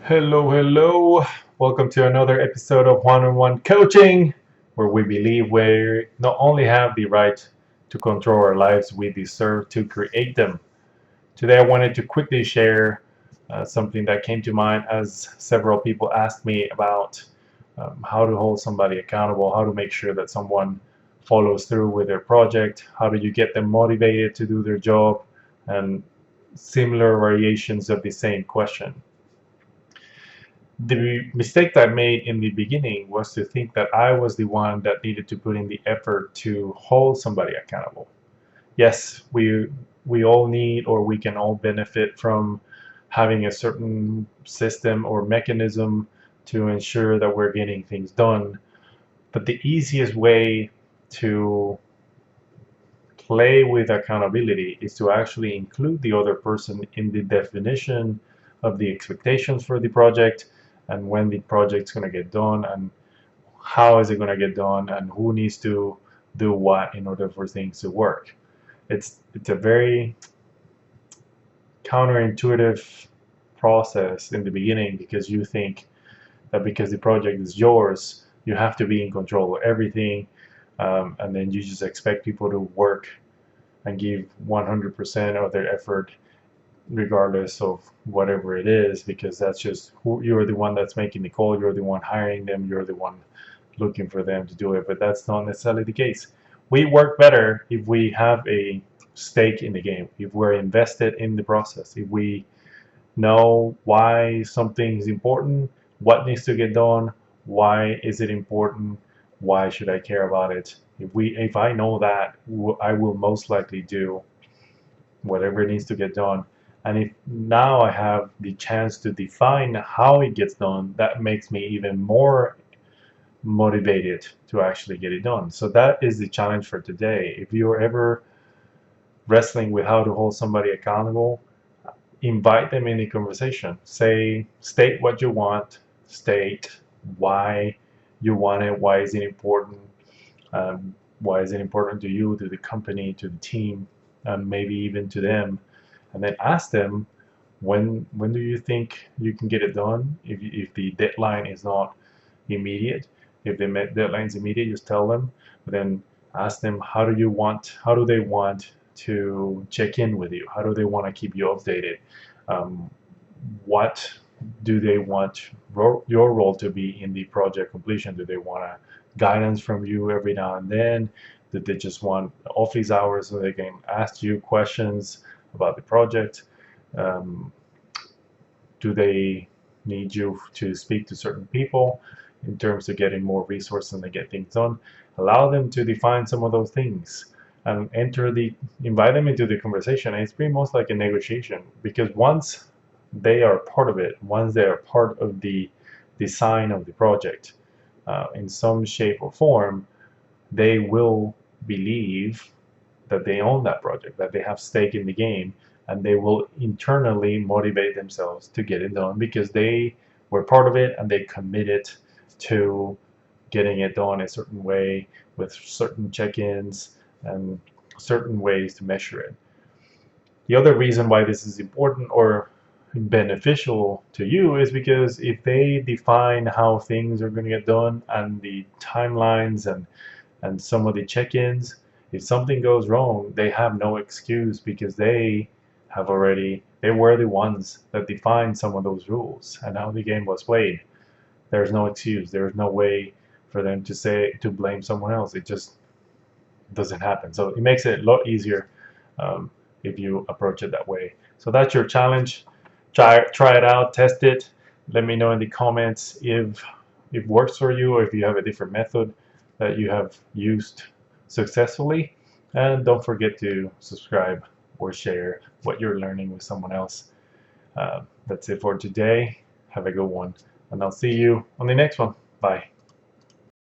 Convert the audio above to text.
Hello. Welcome to another episode of One-on-One Coaching, where we believe we not only have the right to control our lives, we deserve to create them. Today, I wanted to quickly share something that came to mind as several people asked me about how to hold somebody accountable, how to make sure that someone follows through with their project, how do you get them motivated to do their job, and similar variations of the same question. The mistake that I made in the beginning was to think that I was the one that needed to put in the effort to hold somebody accountable. Yes, we all need or we can all benefit from having a certain system or mechanism to ensure that we're getting things done. But the easiest way to play with accountability is to actually include the other person in the definition of the expectations for the project and when the project's going to get done and how is it going to get done and who needs to do what in order for things to work. It's a very counterintuitive process in the beginning because you think that because the project is yours, you have to be in control of everything, and then you just expect people to work and give 100% of their effort regardless of whatever it is, because that's just who you're the one that's making the call, you're the one hiring them, you're the one looking for them to do it. But that's not necessarily the case. We work better if we have a stake in the game, if we're invested in the process, if we know why something is important, what needs to get done, why is it important, why should I care about it. If I know that, I will most likely do whatever needs to get done. And if now I have the chance to define how it gets done, that makes me even more motivated to actually get it done. So that is the challenge for today. If you're ever wrestling with how to hold somebody accountable, invite them in the conversation. State what you want, state why you want it, why is it important, why is it important to you, to the company, to the team, and maybe even to them, and then ask them when do you think you can get it done. If the deadline is not immediate, if the deadline is immediate, just tell them. But then ask them how do they want to check in with you? How do they want to keep you updated? Um, what do they want your role to be in the project completion? Do they want guidance from you every now and then? Do they just want office hours so they can ask you questions about the project? Um, do they need you to speak to certain people in terms of getting more resources and to get things done? Allow them to define some of those things and invite them into the conversation. And it's pretty much like a negotiation, because once they are part of it, once they are part of the design of the project in some shape or form, they will believe that they own that project, that they have stake in the game, and they will internally motivate themselves to get it done because they were part of it and they committed to getting it done a certain way with certain check-ins and certain ways to measure it. The other reason why this is important or beneficial to you is because if they define how things are going to get done and the timelines and some of the check-ins, if something goes wrong, they have no excuse because they were the ones that defined some of those rules and how the game was played. There's no excuse. There's no way for them to blame someone else. It just doesn't happen. So it makes it a lot easier um, if you approach it that way. So that's your challenge. Try it out, test it. Let me know in the comments if it works for you or if you have a different method that you have used successfully. And don't forget to subscribe or share what you're learning with someone else. That's it for today. Have a good one, and I'll see you on the next one. Bye.